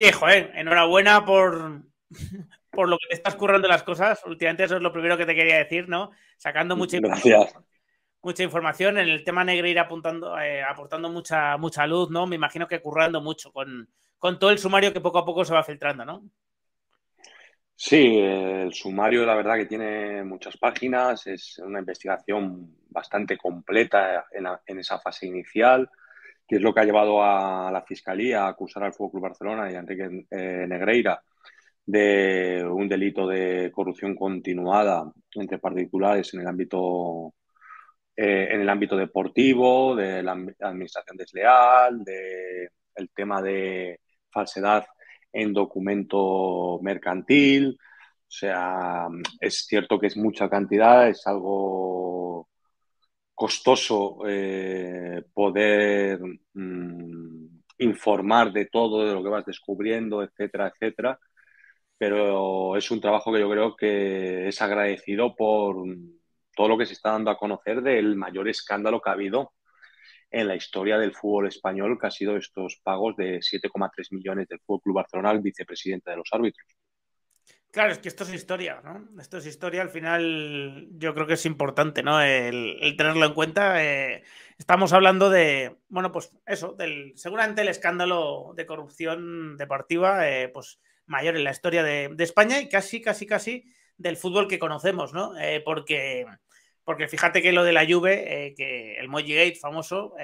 Sí, joder, enhorabuena por lo que te estás currando las cosas. Últimamente eso es lo primero que te quería decir, ¿no? Sacando Gracias. mucha información en el tema Negreira aportando mucha luz, ¿no? Me imagino que currando mucho con todo el sumario que poco a poco se va filtrando, ¿no? Sí, el sumario la verdad que tiene muchas páginas, es una investigación bastante completa en esa fase inicial, que es lo que ha llevado a la Fiscalía a acusar al Fútbol Club Barcelona y a Enrique Negreira de un delito de corrupción continuada entre particulares en el ámbito deportivo, de la administración desleal, de el tema de falsedad en documento mercantil. O sea, es cierto que es mucha cantidad, es algo costoso poder informar de todo, de lo que vas descubriendo, etcétera, etcétera, pero es un trabajo que yo creo que es agradecido por todo lo que se está dando a conocer del mayor escándalo que ha habido en la historia del fútbol español, que ha sido estos pagos de 7,3 millones del Fútbol Club Barcelona al vicepresidente de los árbitros. Claro, es que esto es historia, ¿no? Esto es historia, al final yo creo que es importante, ¿no? El tenerlo en cuenta. Estamos hablando de, bueno, pues eso, seguramente el escándalo de corrupción deportiva, pues mayor en la historia de España y casi del fútbol que conocemos, ¿no? Porque fíjate que lo de la Juve, que el Moji Gate famoso,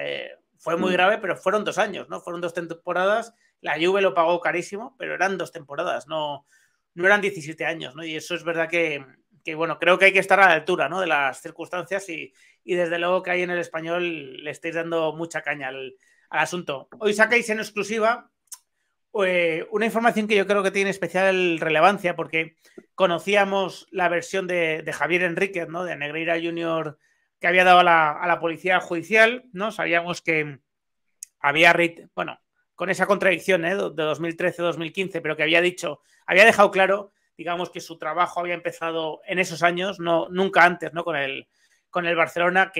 fue muy Mm. grave, pero fueron 2 años, ¿no? Fueron 2 temporadas, la Juve lo pagó carísimo, pero eran 2 temporadas, no eran 17 años, ¿no? Y eso es verdad bueno, creo que hay que estar a la altura, ¿no? De las circunstancias y desde luego que ahí en el español le estáis dando mucha caña al asunto. Hoy sacáis en exclusiva una información que yo creo que tiene especial relevancia porque conocíamos la versión de Javier Enríquez, ¿no? De Negreira Junior que había dado a la policía judicial, ¿no? Sabíamos que había, bueno, con esa contradicción de 2013-2015, pero que había dejado claro, digamos, que su trabajo había empezado en esos años, no, nunca antes, ¿no? Con el Barcelona,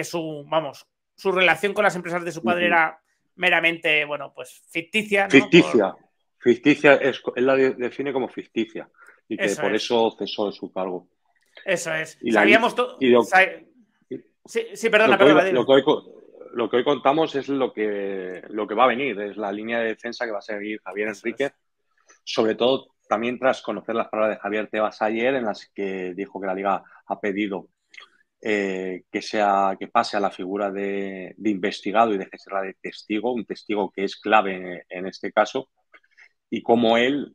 su relación con las empresas de su padre Ujú. era meramente, bueno, pues ficticia, ¿no? Ficticia. Ficticia, él la define como ficticia y que Eso por es, eso cesó de su cargo. eso es. Y, la, Sabíamos y todo. Sí, sí, lo, perdona, que hoy, perdona, lo, dime. que hoy, lo que hoy contamos es lo que va a venir, es la línea de defensa que va a seguir Javier Eso es. Enríquez, sobre todo también tras conocer las palabras de Javier Tebas ayer, en las que dijo que la Liga ha pedido que pase a la figura de investigado y deje ser la de testigo, un testigo que es clave en este caso, y cómo él,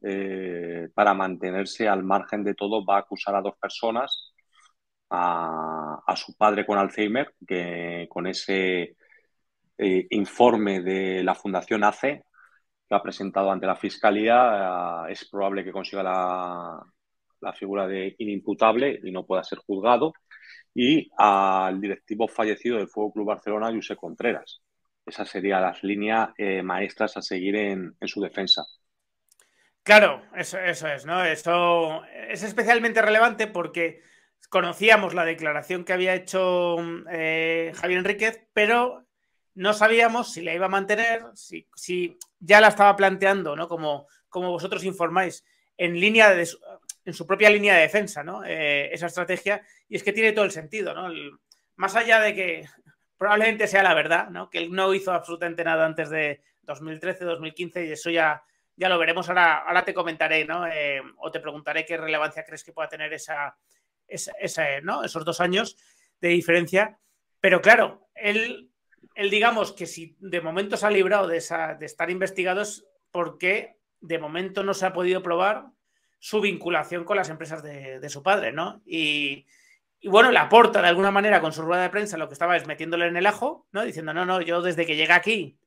para mantenerse al margen de todo, va a acusar a dos personas, a su padre con Alzheimer, que con ese informe de la Fundación ACE que ha presentado ante la Fiscalía, es probable que consiga la figura de inimputable y no pueda ser juzgado, y al directivo fallecido del Fútbol Club Barcelona, José Contreras. Esas serían las líneas maestras a seguir en su defensa. Claro, eso es, ¿no? Eso es especialmente relevante porque conocíamos la declaración que había hecho Javier Enríquez, pero no sabíamos si la iba a mantener, si ya la estaba planteando, ¿no? Como vosotros informáis, en su propia línea de defensa, ¿no? Esa estrategia, y es que tiene todo el sentido, ¿no? Más allá de que probablemente sea la verdad, ¿no? Que él no hizo absolutamente nada antes de 2013, 2015 y eso ya lo veremos. Ahora te comentaré, ¿no? O te preguntaré qué relevancia crees que pueda tener ¿no? Esos 2 años de diferencia. Pero claro, él digamos que si de momento se ha librado de estar investigado es porque de momento no se ha podido probar su vinculación con las empresas de su padre, ¿no? Y bueno, le aporta de alguna manera con su rueda de prensa lo que estaba es metiéndole en el ajo, ¿no? Diciendo, no, yo desde que llegué aquí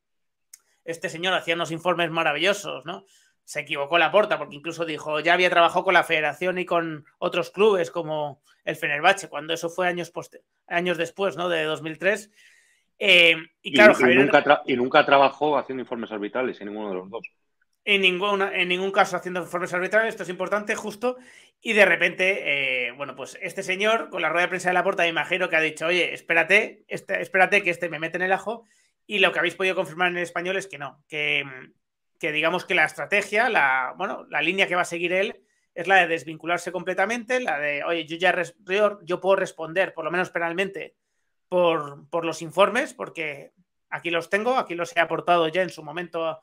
este señor hacía unos informes maravillosos, ¿no? Se equivocó Laporta porque incluso dijo, ya había trabajado con la federación y con otros clubes como el Fenerbahce, cuando eso fue años después, ¿no? De 2003. Y claro, Javier Y nunca trabajó haciendo informes arbitrales en ninguno de los dos. en ningún caso haciendo informes arbitrales, esto es importante, justo, y de repente, bueno, pues este señor, con la rueda de prensa de Laporta, me imagino que ha dicho, oye, espérate que este me mete en el ajo, y lo que habéis podido confirmar en el español es que no, que digamos que la estrategia, bueno, la línea que va a seguir él es la de desvincularse completamente, la de, oye, yo puedo responder, por lo menos penalmente, por los informes, porque aquí los tengo, aquí los he aportado ya en su momento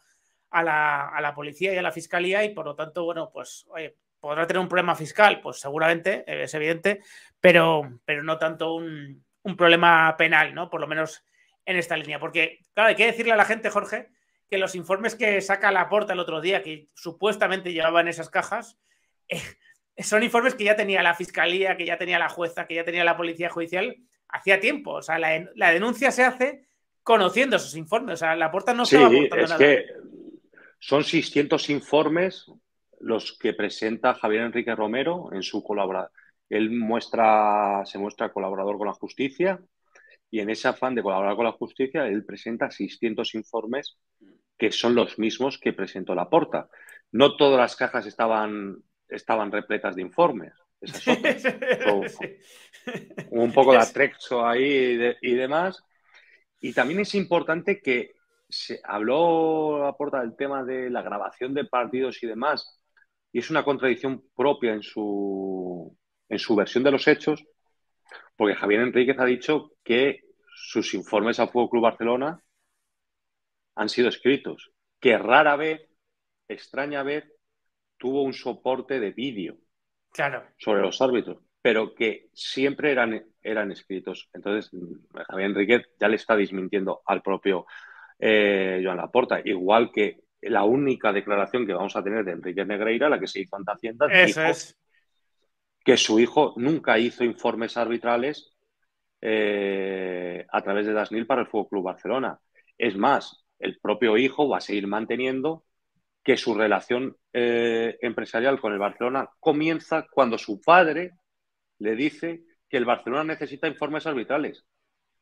a la policía y a la fiscalía y por lo tanto, bueno, pues, oye, podrá tener un problema fiscal, pues seguramente, es evidente, pero no tanto un problema penal, ¿no? Por lo menos en esta línea. Porque, claro, hay que decirle a la gente, Jorge, que los informes que saca Laporta el otro día, que supuestamente llevaban esas cajas, son informes que ya tenía la fiscalía, que ya tenía la jueza, que ya tenía la policía judicial hacía tiempo. O sea, la denuncia se hace conociendo esos informes. O sea, Laporta no estaba Sí, aportando es nada. que son 600 informes los que presenta Javier Enrique Romero en su colaboración. Él se muestra colaborador con la justicia y en ese afán de colaborar con la justicia, él presenta 600 informes que son los mismos que presentó Laporta. No todas las cajas estaban repletas de informes, esa es otra. Sí. Un poco de atrexo ahí y demás. Y también es importante que se habló Laporta del tema de la grabación de partidos y demás, y es una contradicción propia en su versión de los hechos, porque Javier Enríquez ha dicho que sus informes al Fútbol Club Barcelona han sido escritos, que rara vez, extraña vez, tuvo un soporte de vídeo Claro. sobre los árbitros, pero que siempre eran escritos. Entonces, Javier Enríquez ya le está desmintiendo al propio Joan Laporta, igual que la única declaración que vamos a tener de Enrique Negreira, la que se hizo ante Hacienda, Eso dijo es. que su hijo nunca hizo informes arbitrales a través de Dasnil para el Fútbol Club Barcelona. Es más, el propio hijo va a seguir manteniendo que su relación empresarial con el Barcelona comienza cuando su padre le dice que el Barcelona necesita informes arbitrales.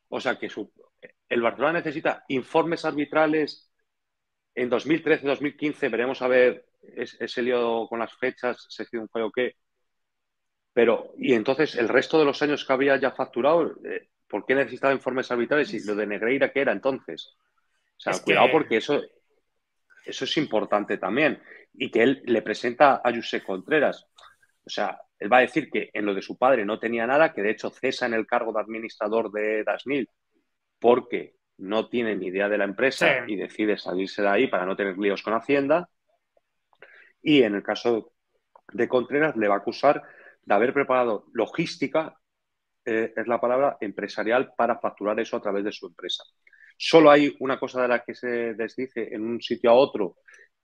O sea, que el Barcelona necesita informes arbitrales en 2013-2015. Veremos a ver ese lío con las fechas, si ha sido un fallo o qué. Pero, y entonces, el resto de los años que había ya facturado, ¿por qué necesitaba informes arbitrales? Y lo de Negreira, ¿qué era entonces? O sea, Es cuidado que porque eso es importante también. Y que él le presenta a José Contreras. O sea, él va a decir que en lo de su padre no tenía nada, que de hecho cesa en el cargo de administrador de Dasnil porque no tiene ni idea de la sí. empresa y decide salirse de ahí para no tener líos con Hacienda. Y en el caso de Contreras le va a acusar de haber preparado logística, es la palabra, empresarial para facturar eso a través de su empresa. Solo hay una cosa de la que se desdice en un sitio a otro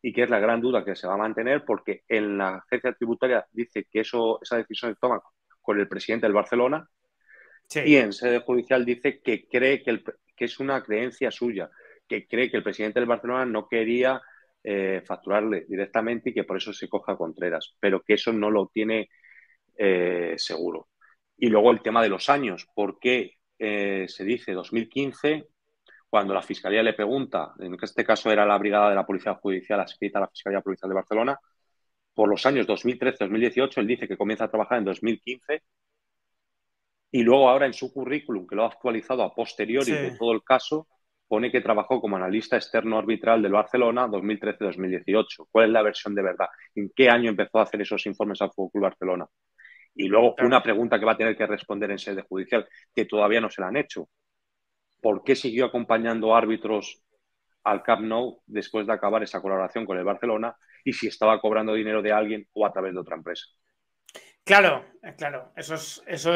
y que es la gran duda que se va a mantener porque en la agencia tributaria dice que esa decisión se toma con el presidente del Barcelona y Sí. en sede judicial dice que cree que es una creencia suya, que cree que el presidente del Barcelona no quería facturarle directamente y que por eso se coja a Contreras, pero que eso no lo tiene seguro. Y luego el tema de los años, ¿por qué se dice 2015 cuando la Fiscalía le pregunta, en este caso era la Brigada de la Policía Judicial adscrita a la Fiscalía Provincial de Barcelona, por los años 2013-2018, él dice que comienza a trabajar en 2015 y luego ahora en su currículum, que lo ha actualizado a posteriori Sí. de todo el caso, pone que trabajó como analista externo arbitral del Barcelona 2013-2018. ¿Cuál es la versión de verdad? ¿En qué año empezó a hacer esos informes al Fútbol Club Barcelona? Y luego Claro. una pregunta que va a tener que responder en sede judicial, que todavía no se la han hecho. ¿Por qué siguió acompañando árbitros al Camp Nou después de acabar esa colaboración con el Barcelona y si estaba cobrando dinero de alguien o a través de otra empresa? Claro, claro, eso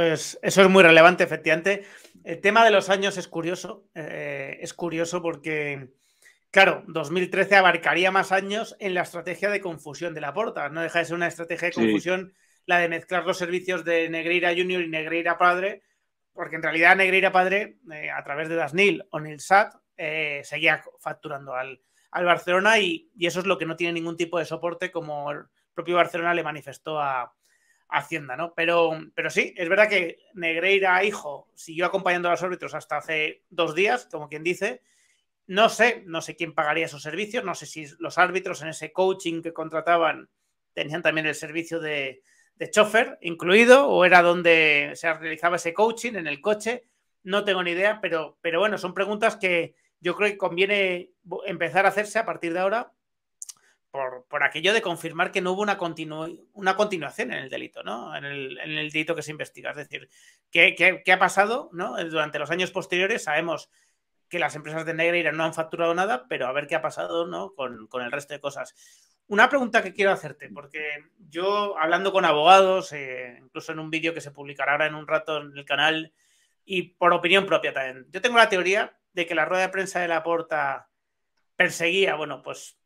es muy relevante, efectivamente. El tema de los años es curioso porque, claro, 2013 abarcaría más años en la estrategia de confusión de Laporta. No deja de ser una estrategia de Sí, confusión la de mezclar los servicios de Negreira Junior y Negreira Padre, porque en realidad Negreira Padre, a través de Dasnil o Nilsat, seguía facturando al Barcelona y eso es lo que no tiene ningún tipo de soporte, como el propio Barcelona le manifestó a Hacienda, ¿no? Pero sí, es verdad que Negreira, hijo, siguió acompañando a los árbitros hasta hace 2 días, como quien dice. No sé quién pagaría esos servicios, no sé si los árbitros en ese coaching que contrataban tenían también el servicio de chofer incluido o era donde se realizaba ese coaching en el coche, no tengo ni idea, pero bueno, son preguntas que yo creo que conviene empezar a hacerse a partir de ahora por aquello de confirmar que no hubo una continuación en el delito, ¿no? En el delito que se investiga. Es decir, ¿qué ha pasado, ¿no? Durante los años posteriores sabemos que las empresas de Negreira no han facturado nada, pero a ver qué ha pasado, ¿no? con el resto de cosas. Una pregunta que quiero hacerte, porque yo hablando con abogados, incluso en un vídeo que se publicará ahora en un rato en el canal, y por opinión propia también, yo tengo la teoría de que la rueda de prensa de Laporta perseguía, bueno, pues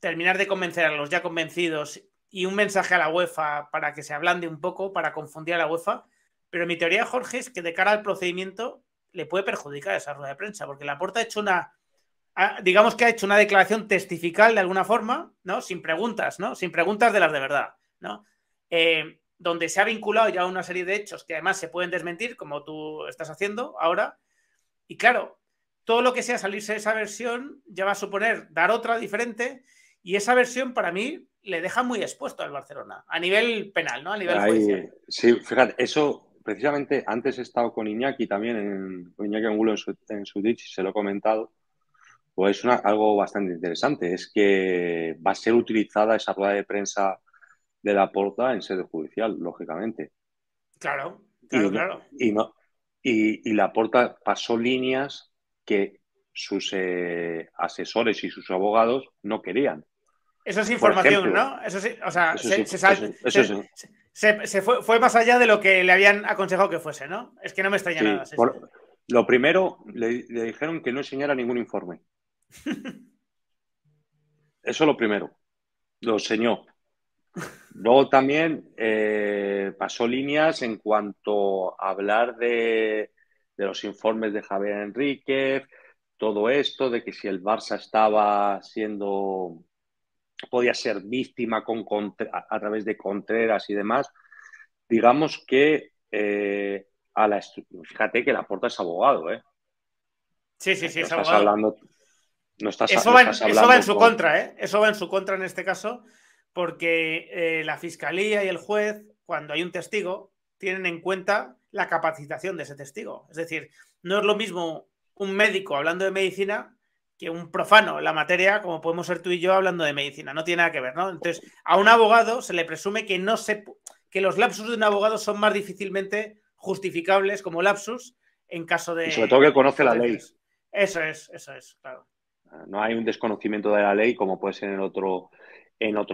terminar de convencer a los ya convencidos y un mensaje a la UEFA para que se ablande un poco, para confundir a la UEFA. Pero mi teoría, Jorge, es que de cara al procedimiento le puede perjudicar esa rueda de prensa, porque Laporta ha hecho digamos que ha hecho una declaración testifical de alguna forma, ¿no? Sin preguntas, ¿no? Sin preguntas de las de verdad, ¿no? Donde se ha vinculado ya a una serie de hechos que además se pueden desmentir, como tú estás haciendo ahora. Y claro, todo lo que sea salirse de esa versión ya va a suponer dar otra diferente, y esa versión para mí le deja muy expuesto al Barcelona, a nivel penal, ¿no? A nivel judicial. Sí, fíjate, eso precisamente antes he estado con Iñaki también, con Iñaki Angulo en su Twitch, se lo he comentado, pues algo bastante interesante, es que va a ser utilizada esa rueda de prensa de Laporta en sede judicial, lógicamente. Claro, Y, claro, claro. y Laporta pasó líneas que sus asesores y sus abogados no querían. Eso es Por información, ejemplo, ¿no? Eso sí, o sea, eso sí, eso sí. se fue más allá de lo que le habían aconsejado que fuese, ¿no? Es que no me extraña Sí, nada, sí, sí. lo primero, le dijeron que no enseñara ningún informe. Eso lo primero. Lo enseñó. Luego también pasó líneas en cuanto a hablar de los informes de Javier Enríquez, todo esto, de que si el Barça podía ser víctima a través de Contreras y demás. Digamos que fíjate que Laporta es abogado, ¿eh? Sí, sí, sí, No es estás abogado. hablando, Eso no va, estás eso va en hablando su con. contra, ¿eh? Eso va en su contra en este caso, porque la fiscalía y el juez, cuando hay un testigo, tienen en cuenta la capacitación de ese testigo. Es decir, no es lo mismo un médico hablando de medicina que un profano en la materia, como podemos ser tú y yo hablando de medicina. No tiene nada que ver, ¿no? Entonces, a un abogado se le presume que los lapsus de un abogado son más difícilmente justificables como lapsus en caso Y sobre todo que de conoce la ley. potencias. Eso es, claro. No hay un desconocimiento de la ley como puede ser en otro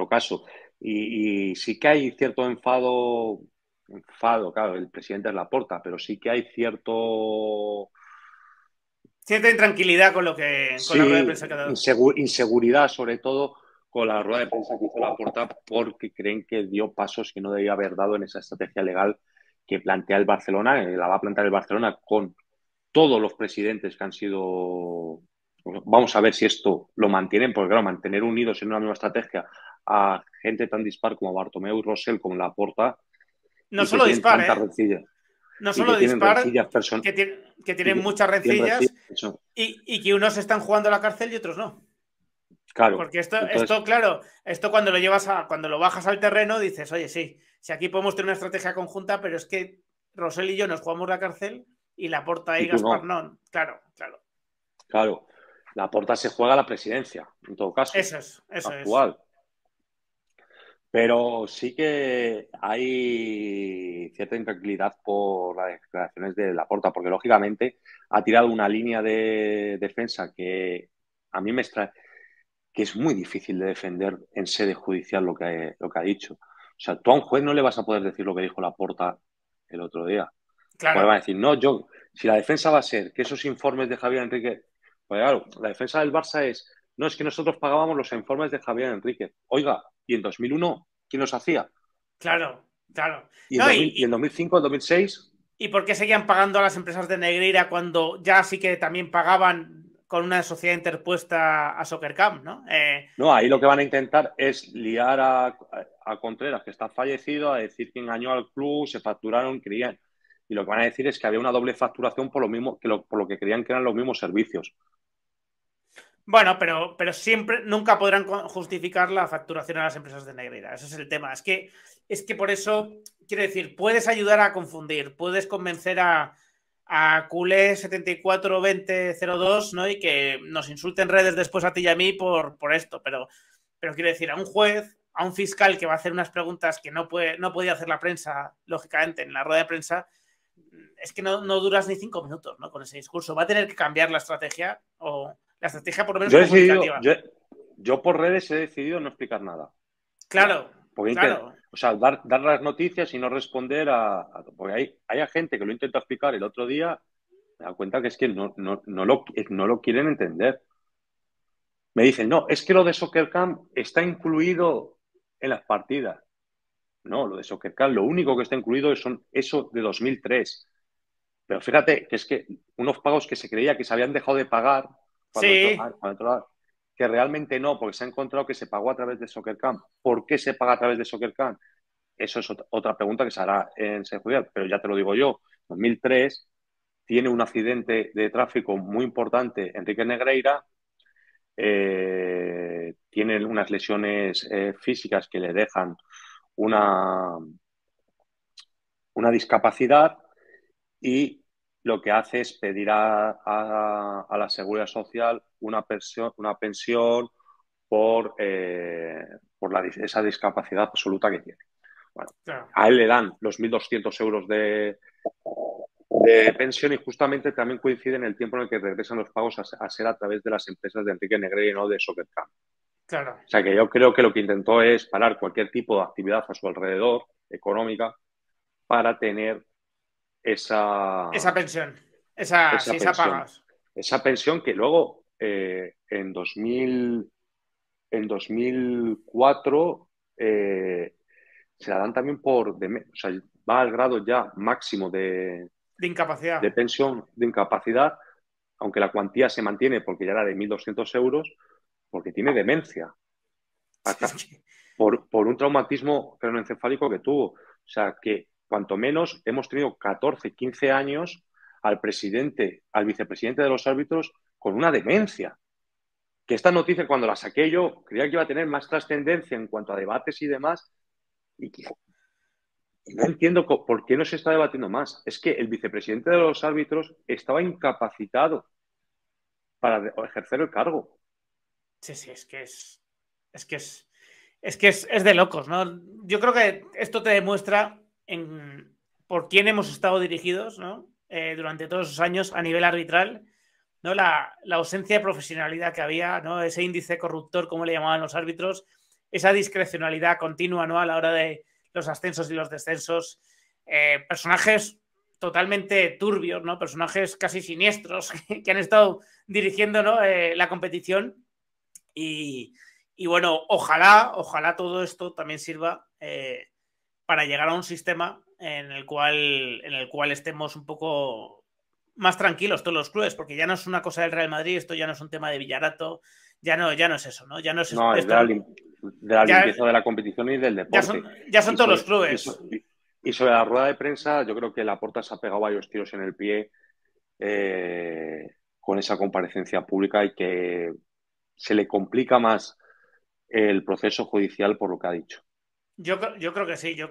caso. Y sí que hay cierto enfado, claro, el presidente es Laporta, pero sí que hay Cierta intranquilidad con la rueda de sí, prensa que ha dado. inseguridad, sobre todo con la rueda de prensa que hizo Laporta, porque creen que dio pasos que no debía haber dado en esa estrategia legal que plantea el Barcelona, la va a plantear el Barcelona con todos los presidentes que han sido. Vamos a ver si esto lo mantienen, porque claro, mantener unidos en una misma estrategia a gente tan dispar como Bartomeu y Rosell, como Laporta, No y que solo tienen dispar, tantas ¿eh? rencillas, No y que solo tienen dispar, rencillas personales, que y tienen que muchas tienen rencillas, rencillas y que unos están jugando a la cárcel y otros no. claro. Porque Entonces, claro, esto cuando lo bajas al terreno, dices, oye, sí, si aquí podemos tener una estrategia conjunta, pero es que Rosell y yo nos jugamos la cárcel y Laporta y y tú Gaspar no. no. Claro, claro. Claro, Laporta se juega la presidencia, en todo caso, Eso es. actual. Pero sí que hay cierta intranquilidad por las declaraciones de Laporta, porque lógicamente ha tirado una línea de defensa que a mí me extrae, que es muy difícil de defender en sede judicial lo que ha dicho. O sea, tú a un juez no le vas a poder decir lo que dijo Laporta el otro día. Pues va a Claro. decir, no, si la defensa va a ser que esos informes de Javier Enrique, pues claro, la defensa del Barça no, es que nosotros pagábamos los informes de Javier Enrique. Oiga, ¿y en 2001 quién los hacía? Claro, claro. ¿Y en, No, 2000, y en 2005, en 2006? ¿Y por qué seguían pagando a las empresas de Negreira cuando ya sí que también pagaban con una sociedad interpuesta a Soccer Camp, ¿no? No, ahí lo que van a intentar es liar a Contreras, que está fallecido, a decir que engañó al club, se facturaron, creían. Y lo que van a decir es que había una doble facturación por lo mismo, por lo que creían que eran los mismos servicios. Bueno, pero siempre, nunca podrán justificar la facturación a las empresas de Negreira. Ese es el tema. Es que por eso, quiero decir, puedes ayudar a confundir, puedes convencer a culé 742002, ¿no? Y que nos insulten redes después a ti y a mí por esto, pero pero quiero decir, a un juez, a un fiscal que va a hacer unas preguntas que no podía hacer la prensa, lógicamente, en la rueda de prensa, es que no duras ni 5 minutos, ¿no? Con ese discurso. Va a tener que cambiar la estrategia, o la estrategia por lo menos comunicativa. Yo por redes he decidido no explicar nada. Claro, porque claro. O sea, dar las noticias y no responder porque hay gente que lo intenta explicar el otro día, me da cuenta que es que no lo quieren entender. Me dicen, no, es que lo de Soccer Camp está incluido en las partidas. No, lo de Soccer Camp, lo único que está incluido son eso de 2003. Pero fíjate que es que unos pagos que se creía que se habían dejado de pagar Sí. que realmente no, porque se ha encontrado que se pagó a través de Soccer Camp. ¿Por qué se paga a través de Soccer Camp? Eso es otra pregunta que se hará en sede judicial, pero ya te lo digo yo. 2003 tiene un accidente de tráfico muy importante Enrique Negreira, tiene unas lesiones físicas que le dejan una discapacidad y lo que hace es pedir a la Seguridad Social una pensión por esa discapacidad absoluta que tiene. Bueno, Claro. a él le dan los 1.200 euros de pensión y justamente también coincide en el tiempo en el que regresan los pagos a ser a través de las empresas de Enrique Negreira y no de Soccer Camp. Claro. O sea que yo creo que lo que intentó es parar cualquier tipo de actividad a su alrededor, económica, para tener esa pensión. Esa pensión. pagas. Esa pensión que luego en 2004 se la dan también o sea, va al grado ya máximo de incapacidad. pensión de incapacidad, aunque la cuantía se mantiene porque ya era de 1.200 euros, porque tiene demencia. Por un traumatismo craneoencefálico que tuvo. O sea, que cuanto menos hemos tenido 14, 15 años al vicepresidente de los árbitros con una demencia. Que esta noticia, cuando la saqué yo, creía que iba a tener más trascendencia en cuanto a debates y demás, y no entiendo por qué no se está debatiendo más. Es que el vicepresidente de los árbitros estaba incapacitado para ejercer el cargo. Sí, es que es de locos, ¿no? Yo creo que esto te demuestra por quién hemos estado dirigidos, ¿no? Durante todos esos años a nivel arbitral, ¿no? La ausencia de profesionalidad que había, ¿no? Ese índice corruptor, como le llamaban los árbitros, esa discrecionalidad continua, ¿no? A la hora de los ascensos y los descensos, personajes totalmente turbios, ¿no? Personajes casi siniestros que han estado dirigiendo, ¿no? La competición y bueno, ojalá todo esto también sirva para llegar a un sistema en el cual estemos un poco más tranquilos todos los clubes, porque ya no es una cosa del Real Madrid, esto ya no es un tema de Villarato, ya no es eso, ¿no? Ya no es No, es esto, de la limpieza de la competición y del deporte. Ya son todos los clubes. Y sobre la rueda de prensa, yo creo que Laporta se ha pegado varios tiros en el pie con esa comparecencia pública y que se le complica más el proceso judicial por lo que ha dicho. Yo creo que sí, yo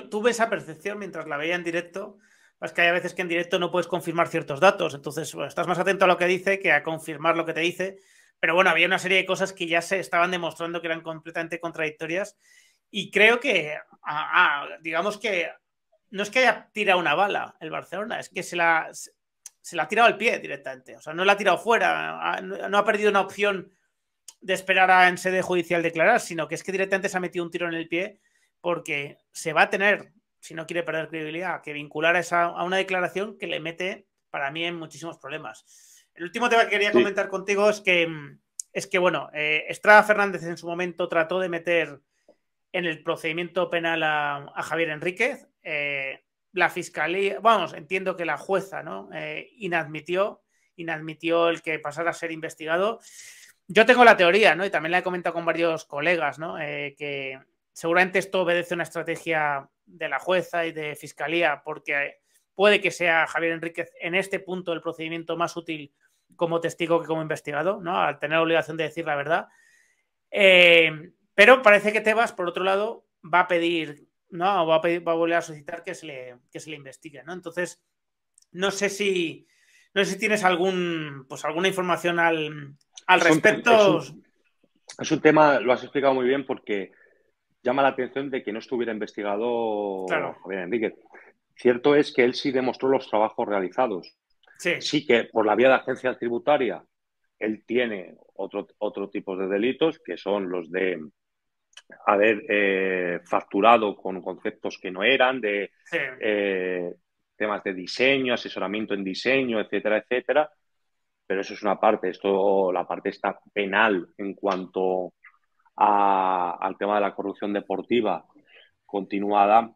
tuve esa percepción mientras la veía en directo. Es que hay veces que en directo no puedes confirmar ciertos datos, entonces bueno, estás más atento a lo que dice que a confirmar lo que te dice. Pero bueno, había una serie de cosas que ya se estaban demostrando que eran completamente contradictorias y creo que, digamos que no es que haya tirado una bala el Barcelona, es que se la ha tirado al pie directamente. O sea, no la ha tirado fuera, no ha perdido una opción de esperar a en sede judicial declarar, sino que es que directamente se ha metido un tiro en el pie porque se va a tener, si no quiere perder credibilidad, que vincular a una declaración que le mete, para mí, en muchísimos problemas. El último tema que quería comentar contigo es que bueno, Estrada Fernández en su momento trató de meter en el procedimiento penal a Javier Enríquez. La fiscalía, vamos, entiendo que la jueza, ¿no? Inadmitió el que pasara a ser investigado. Yo tengo la teoría, ¿no? Y también la he comentado con varios colegas, ¿no? Que seguramente esto obedece a una estrategia de la jueza y de fiscalía, porque puede que sea Javier Enríquez en este punto del procedimiento más útil como testigo que como investigado, ¿no? Al tener la obligación de decir la verdad. Pero parece que Tebas, por otro lado, va a pedir, ¿no? Va a volver a solicitar que se le investigue, ¿no? Entonces, no sé si tienes alguna información al respecto. es un tema, lo has explicado muy bien porque llama la atención de que no estuviera investigado Claro, Javier Enríquez. Cierto es que él sí demostró los trabajos realizados. sí, Sí que por la vía de agencia tributaria él tiene otro tipo de delitos, que son los de haber facturado con conceptos que no eran, de sí, eh, temas de diseño, asesoramiento en diseño, etcétera, etcétera. Pero eso es una parte. Esto, la parte está penal en cuanto al tema de la corrupción deportiva continuada.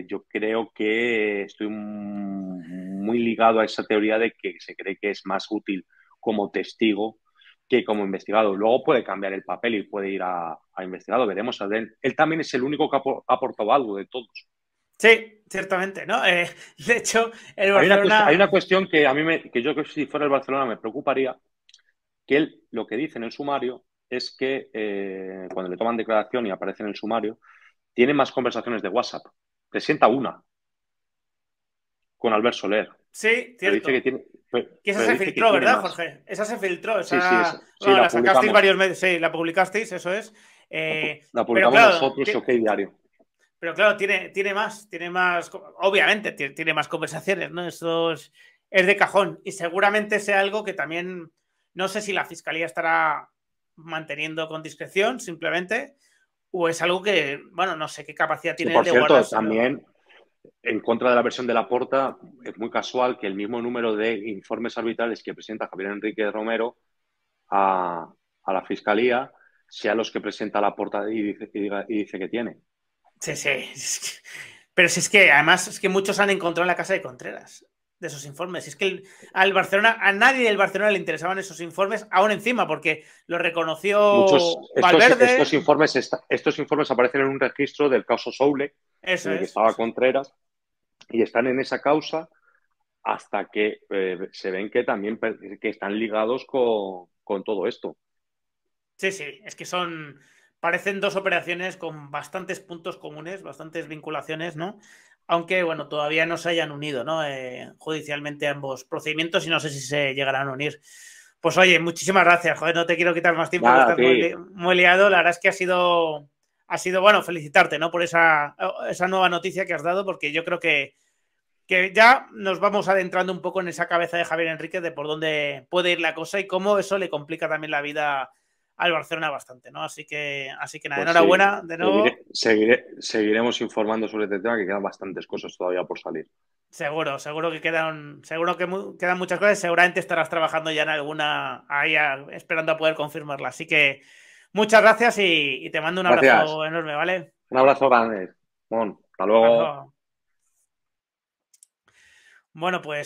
Yo creo que estoy muy ligado a esa teoría de que se cree que es más útil como testigo que como investigado. Luego puede cambiar el papel y puede ir a investigado, veremos. Él también es el único que ha aportado algo de todos. sí, ciertamente, ¿no? De hecho, el Hay Barcelona, una cuestión que a mí que yo creo que si fuera el Barcelona me preocuparía, que él lo que dice en el sumario es que cuando le toman declaración y aparece en el sumario, tiene más conversaciones de WhatsApp. Presenta una con Albert Soler, sí, pero dice que cierto. tiene, Que esa pero se dice que filtró, tiene ¿verdad, más. Jorge? Esa se filtró, Sí, sí, sí, bueno, la la sacasteis publicamos. varios medios, sí, la publicasteis, eso es. La Pero publicamos claro, nosotros y OK Diario. pero claro, tiene más, obviamente, tiene más conversaciones, ¿no? Eso es de cajón. Y seguramente sea algo que también, no sé si la fiscalía estará manteniendo con discreción, simplemente, o es algo que, bueno, no sé qué capacidad Sí, tiene él por de cierto, guardárselo. también en contra de la versión de Laporta, es muy casual que el mismo número de informes arbitrales que presenta Javier Enrique Romero a, a la fiscalía sea los que presenta Laporta y dice que tiene. Sí, sí. Pero si es que, además, es que muchos han encontrado en la casa de Contreras de esos informes. Si es que al Barcelona, a nadie del Barcelona le interesaban esos informes, aún encima, porque lo Muchos, reconoció estos Valverde. informes, estos informes aparecen en un registro del caso Soule, Eso en el que es, estaba eso es. Contreras, y están en esa causa hasta que se ven que también que están ligados con todo esto. Sí, sí, es que son. Parecen dos operaciones con bastantes puntos comunes, bastantes vinculaciones, ¿no? Aunque, bueno, todavía no se hayan unido, ¿no? Judicialmente ambos procedimientos y no sé si se llegarán a unir. Pues oye, muchísimas gracias, joder, no te quiero quitar más tiempo que Nada, a estás muy, ti. muy liado. La verdad es que ha sido, bueno, felicitarte, ¿no? Por esa nueva noticia que has dado, porque yo creo que ya nos vamos adentrando un poco en esa cabeza de Javier Enríquez de por dónde puede ir la cosa y cómo eso le complica también la vida al Barcelona bastante, ¿no? Así que nada, Pues sí, enhorabuena de nuevo. seguiremos informando sobre este tema, que quedan bastantes cosas todavía por salir. Seguro que quedan muchas cosas. Seguramente estarás trabajando ya en alguna ahí esperando a poder confirmarla. Así que muchas gracias y te mando un Gracias. abrazo enorme, ¿vale? Un abrazo grande. Bon, hasta Hasta luego. luego. Bueno, pues